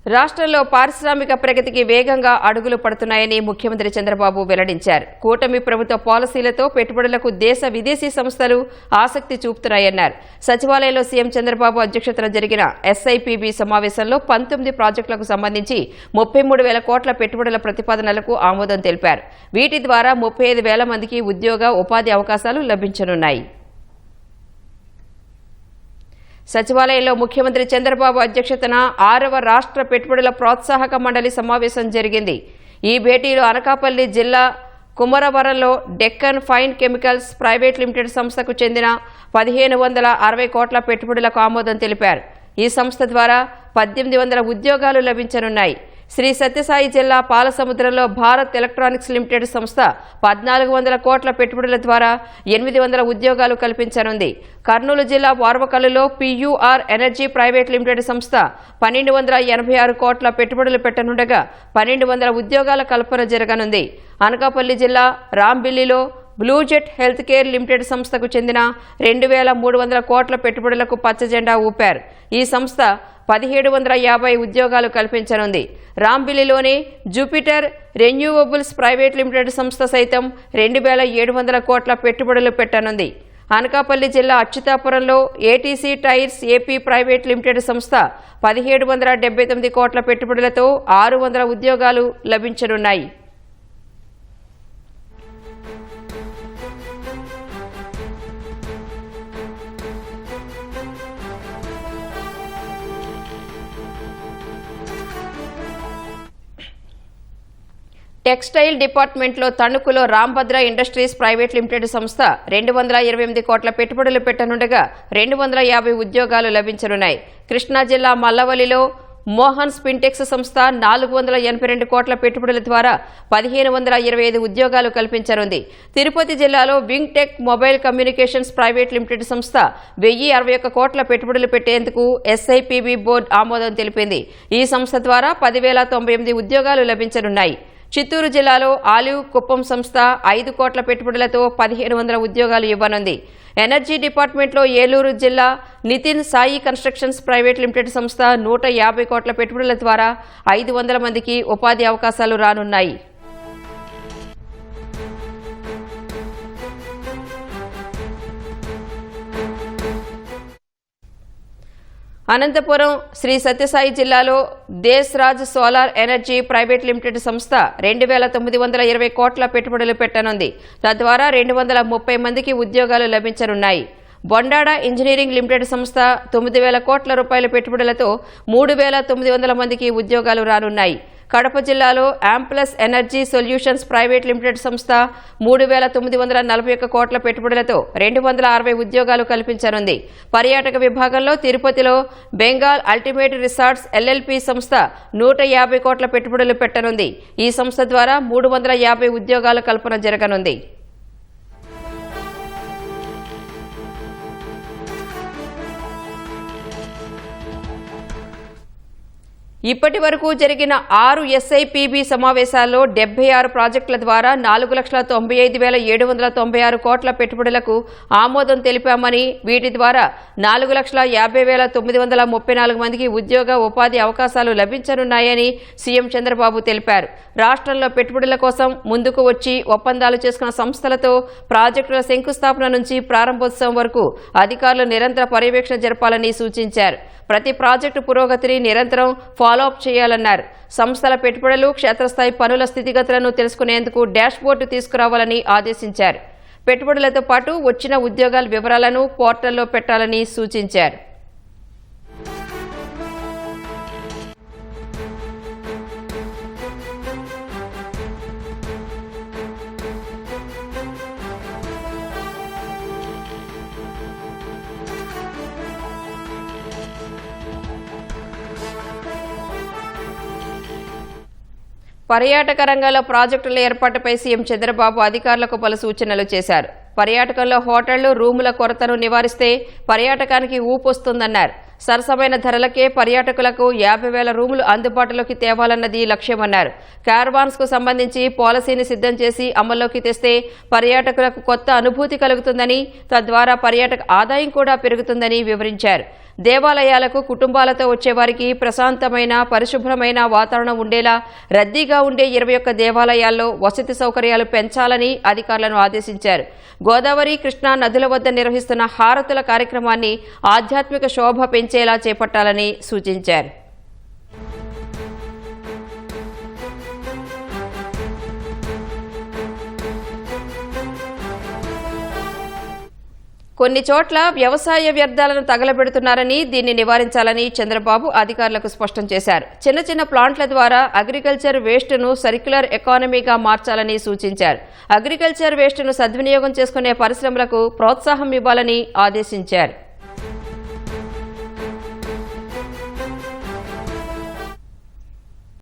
రాష్ట్రంలో పారిశ్రామిక ప్రగతికి వేగంగా అడుగులు పడుతున్నాయని ముఖ్యమంత్రి చంద్రబాబు వెల్లడించారు. కూటమి ప్రభుత్వ పాలసీలతో పెట్టుబడులకు దేశ విదేశీ సంస్థలు ఆసక్తి చూపుతున్నాయన్నారు. సచివాలయంలో సీఎం చంద్రబాబు అధ్యక్షతన జరిగిన ఎస్ఐపిబి సమావేశంలో 19 ప్రాజెక్టులకు సంబంధించి 33,000 కోట్ల పెట్టుబడుల ప్రతిపాదనలకు ఆమోదం తెలిపారు. వీటి ద్వారా 35,000 మందికి ఉద్యోగ ఉపాధి అవకాశాలు లభించనున్నాయి. సచివాలయంలో ముఖ్యమంత్రి చంద్రబాబు అధ్యక్షతన 6వ రాష్ట్ర పెట్టుబడుల ప్రోత్సాహక మండలి సమావేశం జరిగింది. ఈ భేటీలో అనకాపల్లి జిల్లా కుమరవరంలో Deccan fine chemicals private limited సంస్థకు చెందిన 1,560 కోట్ల పెట్టుబడులకు ఆమోదం తెలిపారు. ఈ సంస్థ ద్వారా 1,800 ఉద్యోగాలు లభించనున్నాయి. శ్రీ సత్యసాయి జిల్లా పాలసముద్రంలో భారత్ ఎలక్ట్రానిక్స్ లిమిటెడ్ సంస్థ 1,400 కోట్ల పెట్టుబడుల ద్వారా 800 ఉద్యోగాలు కల్పించనుంది. కర్నూలు జిల్లా వార్వకల్లులో పియూఆర్ ఎనర్జీ ప్రైవేట్ లిమిటెడ్ సంస్థ 1,286 కోట్ల పెట్టుబడులు పెట్టనుండగా 1,200 ఉద్యోగాల కల్పన జరగనుంది. అనకాపల్లి జిల్లా రాంబిల్లిలో బ్లూజెట్ హెల్త్ కేర్ లిమిటెడ్ సంస్థకు చెందిన 2,300 కోట్ల పెట్టుబడులకు పచ్చజెండా ఊపారు. ఈ సంస్థ 1,750 ఉద్యోగాలు కల్పించనుంది. రాంబిల్లిలోని జూపిటర్ రెన్యూవబుల్స్ ప్రైవేట్ లిమిటెడ్ సంస్థ సైతం 2,700 కోట్ల పెట్టుబడులు పెట్టనుంది. అనకాపల్లి జిల్లా అచ్యుతాపురంలో ATC tyres AP private limited సంస్థ 1,779 కోట్ల పెట్టుబడులతో 600 ఉద్యోగాలు లభించనున్నాయి. టెక్స్టైల్ డిపార్ట్మెంట్లో తణుకులో రాంభద్ర ఇండస్ట్రీస్ ప్రైవేట్ లిమిటెడ్ సంస్థ 228 కోట్ల పెట్టుబడులు పెట్టనుండగా 250 ఉద్యోగాలు లభించనున్నాయి. కృష్ణా జిల్లా మల్లవల్లిలో మోహన్ స్పిన్టెక్స్ సంస్థ 482 కోట్ల పెట్టుబడుల ద్వారా 1,525 ఉద్యోగాలు కల్పించనుంది. తిరుపతి జిల్లాలో wing tech mobile communications private limited సంస్థ 1,061 కోట్ల పెట్టుబడులు పెట్టేందుకు ఎస్ఐపిబి బోర్డు ఆమోదం తెలిపింది. ఈ సంస్థ ద్వారా 10,098 ఉద్యోగాలు లభించనున్నాయి. చిత్తూరు జిల్లాలో ఆలివ్ కుప్పం సంస్థ 5 కోట్ల పెట్టుబడులతో 1,500 ఉద్యోగాలు ఇవ్వనుంది. ఎనర్జీ డిపార్ట్మెంట్లో ఏలూరు జిల్లా Nitin Sai constructions private limited సంస్థ 150 కోట్ల పెట్టుబడుల ద్వారా 500 మందికి ఉపాధి అవకాశాలు రానున్నాయి. అనంతపురం శ్రీ సత్యసాయి జిల్లాలో దేశ్రాజ్ సోలార్ ఎనర్జీ ప్రైవేట్ లిమిటెడ్ సంస్థ 2,920 కోట్ల పెట్టుబడులు పెట్టనుంది. తద్వారా 230 మందికి ఉద్యోగాలు లభించనున్నాయి. బొండాడ ఇంజనీరింగ్ లిమిటెడ్ సంస్థ 9,000 కోట్ల రూపాయల పెట్టుబడులతో 3,900 మందికి ఉద్యోగాలు రానున్నాయి. కడప జిల్లాలో యాంప్లస్ ఎనర్జీ సొల్యూషన్స్ ప్రైవేట్ లిమిటెడ్ సంస్థ 3,941 కోట్ల పెట్టుబడులతో 260 ఉద్యోగాలు కల్పించనుంది. పర్యాటక విభాగంలో తిరుపతిలో బెంగాల్ అల్టిమేట్ రిసార్ట్స్ ఎల్ఎల్పి సంస్థ 150 కోట్ల పెట్టుబడులు పెట్టనుంది. ఈ సంస్థ ద్వారా 350 ఉద్యోగాల కల్పన జరగనుంది. ఇప్పటి వరకు జరిగిన 6 ఎస్ఐపిబి సమావేశాల్లో 76 ప్రాజెక్టుల ద్వారా 4,95,796 కోట్ల పెట్టుబడులకు ఆమోదం తెలిపామని, వీటి ద్వారా 4,50,934 మందికి ఉద్యోగ ఉపాధి అవకాశాలు లభించనున్నాయని సీఎం చంద్రబాబు తెలిపారు. రాష్ట్రంలో పెట్టుబడుల కోసం ముందుకు వచ్చి ఒప్పందాలు చేసుకున్న సంస్థలతో ప్రాజెక్టుల శంకుస్థాపన నుంచి ప్రారంభోత్సవం వరకు అధికారులు నిరంతర పర్యవేక్షణ జరపాలని సూచించారు. ప్రతి ప్రాజెక్టు పురోగతిని నిరంతరం ఫాలోఅప్ చేయాలన్నారు. సంస్థల పెట్టుబడులు, క్షేత్రస్థాయి పనుల స్థితిగతులను తెలుసుకునేందుకు డాష్బోర్డు తీసుకురావాలని ఆదేశించారు. పెట్టుబడులతో పాటు వచ్చిన ఉద్యోగాల వివరాలను పోర్టల్లో పెట్టాలని సూచించారు. పర్యాటక రంగంలో ప్రాజెక్టుల ఏర్పాటుపై సీఎం చంద్రబాబు అధికారులకు పలు సూచనలు చేశారు. పర్యాటకంలో హోటళ్లు, రూముల కొరతను నివారిస్తే పర్యాటకానికి ఊపొస్తుందన్నారు. సరసమైన ధరలకే పర్యాటకులకు 50,000 రూములు అందుబాటులోకి తేవాలన్నది లక్ష్యమన్నారు. క్యారవాన్స్కు సంబంధించి పాలసీని సిద్ధం చేసి అమల్లోకి తెస్తే పర్యాటకులకు కొత్త అనుభూతి కలుగుతుందని, తద్వారా పర్యాటక ఆదాయం కూడా పెరుగుతుందని వివరించారు. దేవాలయాలకు కుటుంబాలతో వచ్చేవారికి ప్రశాంతమైన పరిశుభ్రమైన వాతావరణం ఉండేలా రద్దీగా ఉండే 21 దేవాలయాల్లో వసతి సౌకర్యాలు పెంచాలని అధికారులను ఆదేశించారు. గోదావరి, కృష్ణా నదుల వద్ద నిర్వహిస్తున్న హారతుల కార్యక్రమాన్ని ఆధ్యాత్మిక శోభ పెంచేలా చేపట్టాలని సూచించారు. కొన్ని చోట్ల వ్యవసాయ వ్యర్థాలను తగలబెడుతున్నారని, దీన్ని నివారించాలని చంద్రబాబు అధికారులకు స్పష్టం చేశారు. చిన్న ప్లాంట్ల ద్వారా అగ్రికల్చర్ వేస్ట్ను సర్క్యులర్ ఎకానమీగా మార్చాలని సూచించారు. అగ్రికల్చర్ వేస్ట్ను సద్వినియోగం చేసుకునే పరిశ్రమలకు ప్రోత్సాహం ఇవ్వాలని ఆదేశించారు.